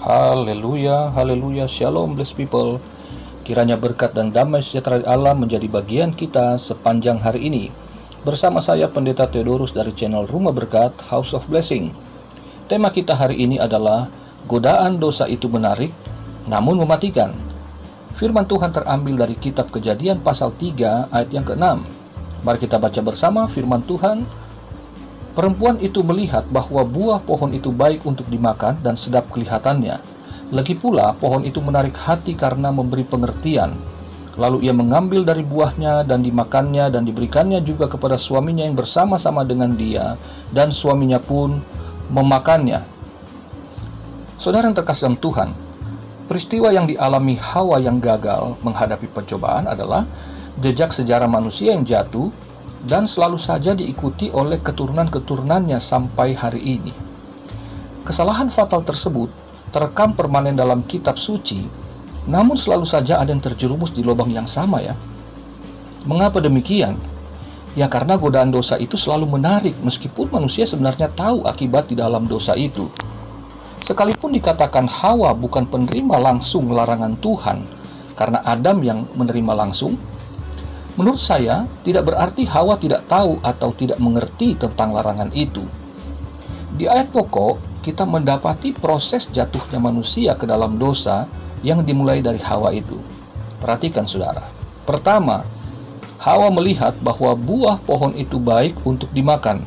Haleluya, haleluya, shalom blessed people. Kiranya berkat dan damai sejahtera Allah menjadi bagian kita sepanjang hari ini. Bersama saya Pendeta Theodorus dari channel Rumah Berkat House of Blessing. Tema kita hari ini adalah godaan dosa itu menarik namun mematikan. Firman Tuhan terambil dari kitab Kejadian pasal 3 ayat yang ke-6. Mari kita baca bersama firman Tuhan. Perempuan itu melihat bahwa buah pohon itu baik untuk dimakan dan sedap kelihatannya. Lagi pula pohon itu menarik hati karena memberi pengertian. Lalu ia mengambil dari buahnya dan dimakannya dan diberikannya juga kepada suaminya yang bersama-sama dengan dia, dan suaminya pun memakannya. Saudara yang terkasih dalam Tuhan, peristiwa yang dialami Hawa yang gagal menghadapi pencobaan adalah jejak sejarah manusia yang jatuh dan selalu saja diikuti oleh keturunan-keturunannya sampai hari ini. Kesalahan fatal tersebut terekam permanen dalam kitab suci, namun selalu saja ada yang terjerumus di lubang yang sama ya. Mengapa demikian? Ya karena godaan dosa itu selalu menarik meskipun manusia sebenarnya tahu akibat di dalam dosa itu. Sekalipun dikatakan Hawa bukan penerima langsung larangan Tuhan karena Adam yang menerima langsung, menurut saya, tidak berarti Hawa tidak tahu atau tidak mengerti tentang larangan itu. Di ayat pokok, kita mendapati proses jatuhnya manusia ke dalam dosa yang dimulai dari Hawa itu. Perhatikan saudara. Pertama, Hawa melihat bahwa buah pohon itu baik untuk dimakan.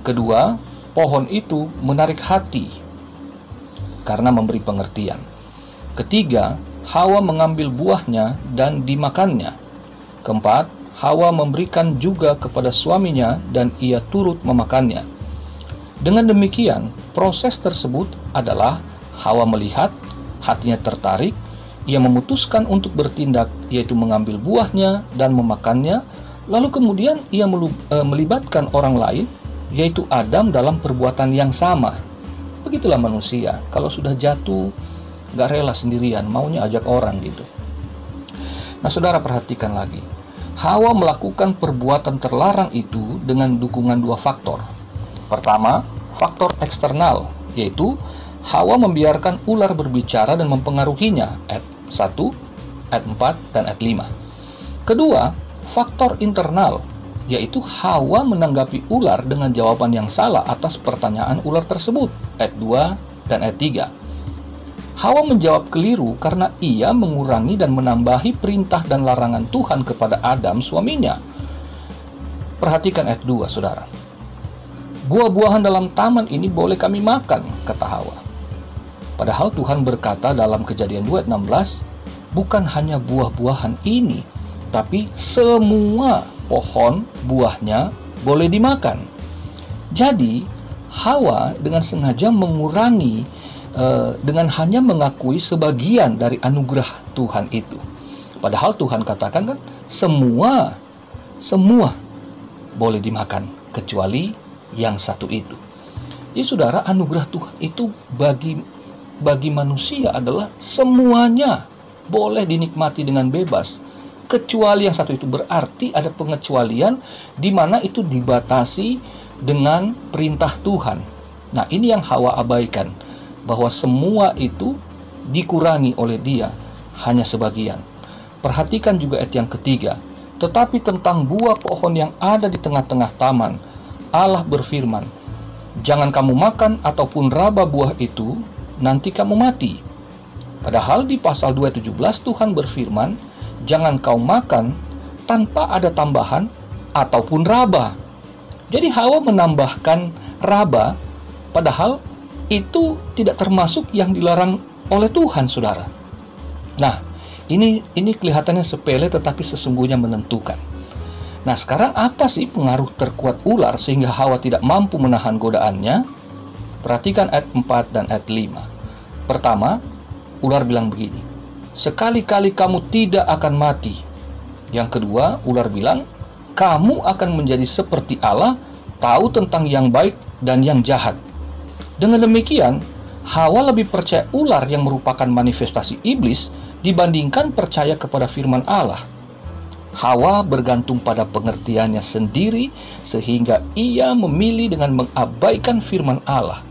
Kedua, pohon itu menarik hati karena memberi pengertian. Ketiga, Hawa mengambil buahnya dan dimakannya. Keempat, Hawa memberikan juga kepada suaminya dan ia turut memakannya. Dengan demikian, proses tersebut adalah Hawa melihat, hatinya tertarik, ia memutuskan untuk bertindak, yaitu mengambil buahnya dan memakannya, lalu kemudian ia melibatkan orang lain, yaitu Adam dalam perbuatan yang sama. Begitulah manusia, kalau sudah jatuh, gak rela sendirian, maunya ajak orang gitu. Nah saudara perhatikan lagi, Hawa melakukan perbuatan terlarang itu dengan dukungan dua faktor. Pertama, faktor eksternal, yaitu Hawa membiarkan ular berbicara dan mempengaruhinya, ayat 1, ayat 4, dan ayat 5. Kedua, faktor internal, yaitu Hawa menanggapi ular dengan jawaban yang salah atas pertanyaan ular tersebut, ayat 2 dan ayat 3. Hawa menjawab keliru karena ia mengurangi dan menambahi perintah dan larangan Tuhan kepada Adam suaminya. Perhatikan ayat 2 saudara. Buah-buahan dalam taman ini boleh kami makan, kata Hawa. Padahal Tuhan berkata dalam Kejadian 2 ayat 16, bukan hanya buah-buahan ini, tapi semua pohon buahnya boleh dimakan. Jadi Hawa dengan sengaja mengurangi dengan hanya mengakui sebagian dari anugerah Tuhan itu. Padahal Tuhan katakan kan semua boleh dimakan kecuali yang satu itu. Jadi saudara, anugerah Tuhan itu bagi manusia adalah semuanya boleh dinikmati dengan bebas kecuali yang satu itu. Berarti ada pengecualian di mana itu dibatasi dengan perintah Tuhan. Nah, ini yang Hawa abaikan, bahwa semua itu dikurangi oleh dia, hanya sebagian. Perhatikan juga ayat yang ketiga. Tetapi tentang buah pohon yang ada di tengah-tengah taman, Allah berfirman, jangan kamu makan ataupun raba buah itu, nanti kamu mati. Padahal di pasal 2:17 Tuhan berfirman, jangan kau makan tanpa ada tambahan ataupun raba. Jadi Hawa menambahkan raba, padahal itu tidak termasuk yang dilarang oleh Tuhan, saudara. Nah, ini kelihatannya sepele tetapi sesungguhnya menentukan. Nah, sekarang apa sih pengaruh terkuat ular sehingga Hawa tidak mampu menahan godaannya? Perhatikan ayat 4 dan ayat 5. Pertama, ular bilang begini, sekali-kali kamu tidak akan mati. Yang kedua, ular bilang, kamu akan menjadi seperti Allah, tahu tentang yang baik dan yang jahat. Dengan demikian, Hawa lebih percaya ular yang merupakan manifestasi iblis dibandingkan percaya kepada firman Allah. Hawa bergantung pada pengertiannya sendiri sehingga ia memilih dengan mengabaikan firman Allah.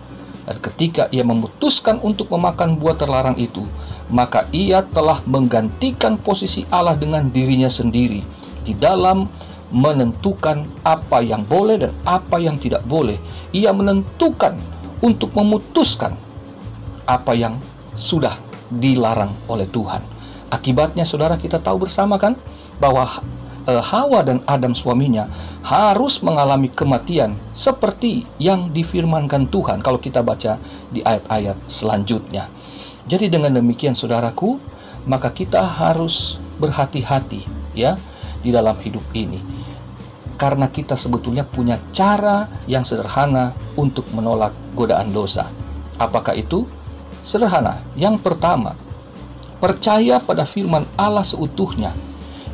Dan ketika ia memutuskan untuk memakan buah terlarang itu, maka ia telah menggantikan posisi Allah dengan dirinya sendiri di dalam menentukan apa yang boleh dan apa yang tidak boleh. Ia menentukan untuk memutuskan apa yang sudah dilarang oleh Tuhan. Akibatnya saudara, kita tahu bersama kan bahwa Hawa dan Adam suaminya harus mengalami kematian seperti yang difirmankan Tuhan kalau kita baca di ayat-ayat selanjutnya. Jadi dengan demikian saudaraku, maka kita harus berhati-hati ya di dalam hidup ini. Karena kita sebetulnya punya cara yang sederhana untuk menolak godaan dosa. Apakah itu? Sederhana. Yang pertama, percaya pada firman Allah seutuhnya.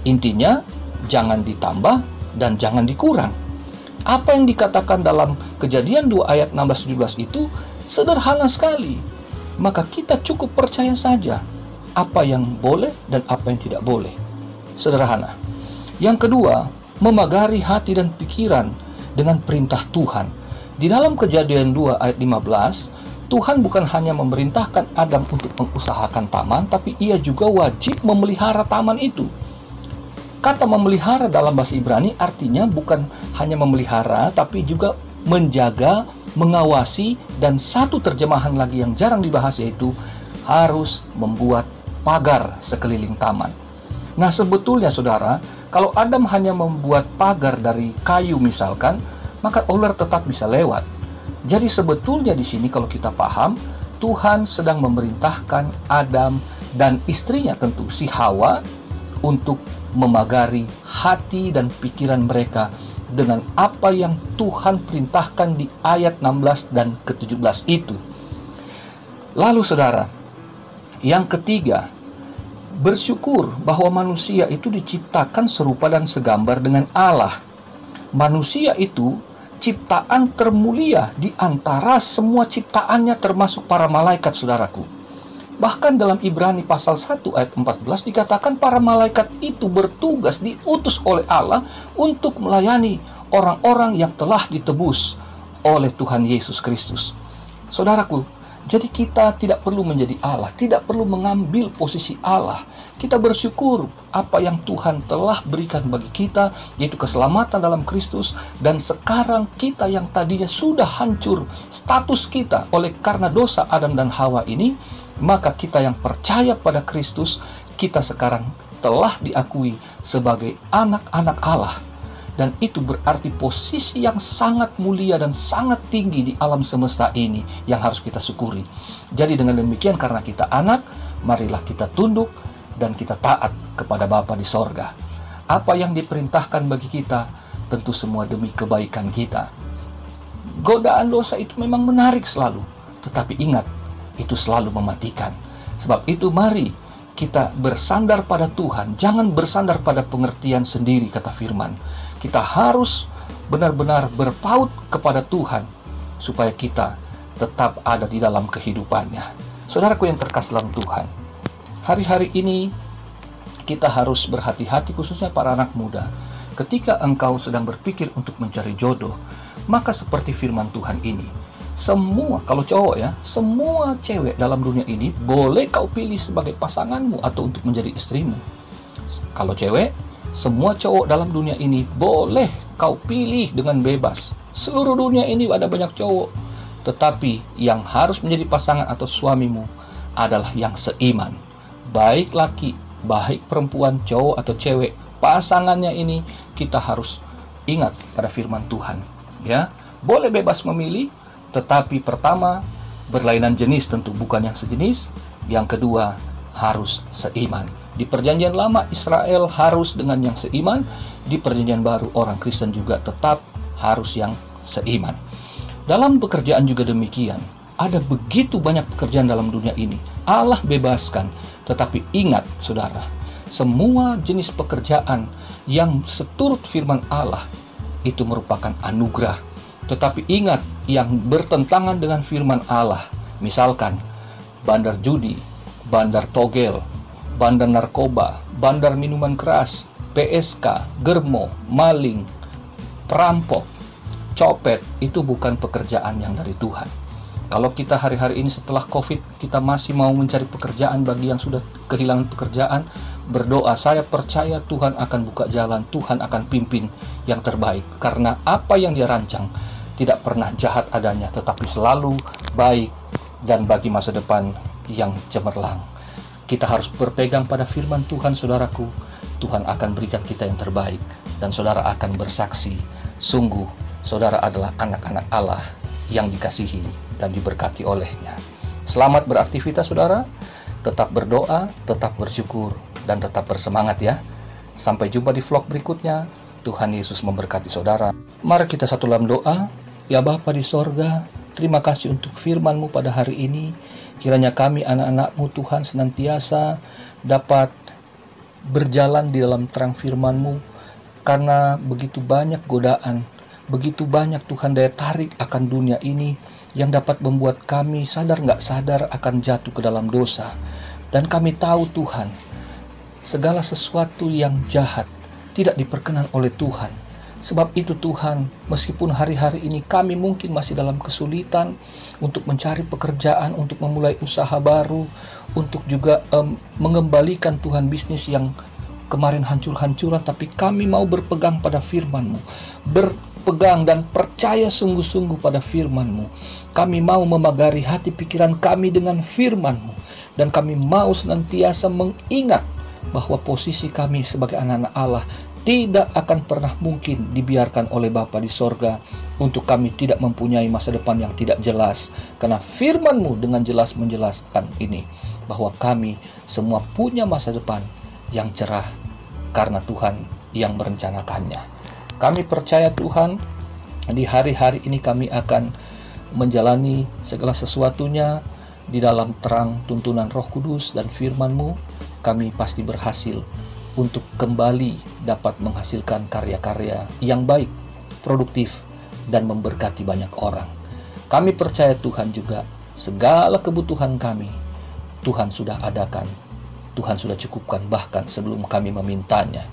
Intinya, jangan ditambah dan jangan dikurang. Apa yang dikatakan dalam Kejadian 2 ayat 16-17 itu sederhana sekali. Maka kita cukup percaya saja apa yang boleh dan apa yang tidak boleh. Sederhana. Yang kedua, memagari hati dan pikiran dengan perintah Tuhan. Di dalam Kejadian 2 ayat 15, Tuhan bukan hanya memerintahkan Adam untuk mengusahakan taman, tapi ia juga wajib memelihara taman itu. Kata memelihara dalam bahasa Ibrani artinya bukan hanya memelihara, tapi juga menjaga, mengawasi, dan satu terjemahan lagi yang jarang dibahas yaitu harus membuat pagar sekeliling taman. Nah sebetulnya saudara, kalau Adam hanya membuat pagar dari kayu misalkan, maka ular tetap bisa lewat. Jadi sebetulnya di sini kalau kita paham, Tuhan sedang memerintahkan Adam dan istrinya tentu si Hawa untuk memagari hati dan pikiran mereka dengan apa yang Tuhan perintahkan di ayat 16 dan ke-17 itu. Lalu saudara, yang ketiga, bersyukur bahwa manusia itu diciptakan serupa dan segambar dengan Allah. Manusia itu ciptaan termulia di antara semua ciptaannya termasuk para malaikat saudaraku. Bahkan dalam Ibrani pasal 1 ayat 14 dikatakan para malaikat itu bertugas diutus oleh Allah untuk melayani orang-orang yang telah ditebus oleh Tuhan Yesus Kristus. Saudaraku, jadi kita tidak perlu menjadi Allah, tidak perlu mengambil posisi Allah. Kita bersyukur apa yang Tuhan telah berikan bagi kita, yaitu keselamatan dalam Kristus. Dan sekarang kita yang tadinya sudah hancur status kita oleh karena dosa Adam dan Hawa ini, maka kita yang percaya pada Kristus, kita sekarang telah diakui sebagai anak-anak Allah. Dan itu berarti posisi yang sangat mulia dan sangat tinggi di alam semesta ini yang harus kita syukuri. Jadi dengan demikian, karena kita anak, marilah kita tunduk dan kita taat kepada Bapa di sorga. Apa yang diperintahkan bagi kita, tentu semua demi kebaikan kita. Godaan dosa itu memang menarik selalu, tetapi ingat, itu selalu mematikan. Sebab itu mari kita bersandar pada Tuhan, jangan bersandar pada pengertian sendiri, kata firman. Kita harus benar-benar berpaut kepada Tuhan supaya kita tetap ada di dalam kehidupannya. Saudaraku yang terkasih dalam Tuhan, hari-hari ini kita harus berhati-hati, khususnya para anak muda. Ketika engkau sedang berpikir untuk mencari jodoh, maka seperti firman Tuhan ini, semua, kalau cowok ya, semua cewek dalam dunia ini boleh kau pilih sebagai pasanganmu atau untuk menjadi istrimu. Kalau cewek, semua cowok dalam dunia ini boleh kau pilih dengan bebas. Seluruh dunia ini ada banyak cowok, tetapi yang harus menjadi pasangan atau suamimu adalah yang seiman. Baik laki, baik perempuan, cowok atau cewek, pasangannya ini kita harus ingat pada firman Tuhan. Ya, boleh bebas memilih, tetapi pertama berlainan jenis, tentu bukan yang sejenis. Yang kedua harus seiman. Di perjanjian lama Israel harus dengan yang seiman, di perjanjian baru orang Kristen juga tetap harus yang seiman. Dalam pekerjaan juga demikian. Ada begitu banyak pekerjaan dalam dunia ini. Allah bebaskan, tetapi ingat saudara, semua jenis pekerjaan yang seturut firman Allah itu merupakan anugerah. Tetapi ingat, yang bertentangan dengan firman Allah, misalkan bandar judi, bandar togel, bandar narkoba, bandar minuman keras, PSK, germo, maling, perampok, copet, itu bukan pekerjaan yang dari Tuhan. Kalau kita hari-hari ini setelah COVID, kita masih mau mencari pekerjaan bagi yang sudah kehilangan pekerjaan, berdoa, saya percaya Tuhan akan buka jalan, Tuhan akan pimpin yang terbaik. Karena apa yang Dia rancang tidak pernah jahat adanya, tetapi selalu baik dan bagi masa depan yang cemerlang. Kita harus berpegang pada firman Tuhan, saudaraku. Tuhan akan berikan kita yang terbaik, dan saudara akan bersaksi, sungguh saudara adalah anak-anak Allah yang dikasihi dan diberkati oleh-Nya. Selamat beraktivitas saudara, tetap berdoa, tetap bersyukur, dan tetap bersemangat ya. Sampai jumpa di vlog berikutnya. Tuhan Yesus memberkati saudara. Mari kita satu dalam doa. Ya Bapa di sorga, terima kasih untuk firman-Mu pada hari ini. Kiranya kami anak-anak-Mu Tuhan senantiasa dapat berjalan di dalam terang firman-Mu, karena begitu banyak godaan, begitu banyak Tuhan daya tarik akan dunia ini yang dapat membuat kami sadar nggak sadar akan jatuh ke dalam dosa. Dan kami tahu Tuhan, segala sesuatu yang jahat tidak diperkenan oleh Tuhan. Sebab itu Tuhan, meskipun hari-hari ini kami mungkin masih dalam kesulitan untuk mencari pekerjaan, untuk memulai usaha baru, untuk juga mengembalikan Tuhan bisnis yang kemarin hancur-hancuran, tapi kami mau berpegang pada firman-Mu, berpegang dan percaya sungguh-sungguh pada firman-Mu. Kami mau memagari hati pikiran kami dengan firman-Mu, dan kami mau senantiasa mengingat bahwa posisi kami sebagai anak-anak Allah tidak akan pernah mungkin dibiarkan oleh Bapa di sorga untuk kami tidak mempunyai masa depan yang tidak jelas. Karena firman-Mu dengan jelas menjelaskan ini, bahwa kami semua punya masa depan yang cerah karena Tuhan yang merencanakannya. Kami percaya Tuhan, di hari-hari ini kami akan menjalani segala sesuatunya di dalam terang tuntunan Roh Kudus dan firman-Mu. Kami pasti berhasil untuk kembali dapat menghasilkan karya-karya yang baik, produktif, dan memberkati banyak orang. Kami percaya Tuhan juga segala kebutuhan kami Tuhan sudah adakan, Tuhan sudah cukupkan bahkan sebelum kami memintanya.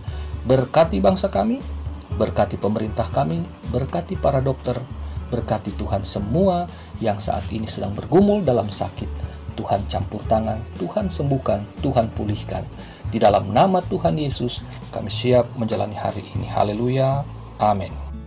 Berkati bangsa kami, berkati pemerintah kami, berkati para dokter, berkati Tuhan semua yang saat ini sedang bergumul dalam sakit. Tuhan campur tangan, Tuhan sembuhkan, Tuhan pulihkan. Di dalam nama Tuhan Yesus, kami siap menjalani hari ini. Haleluya. Amin.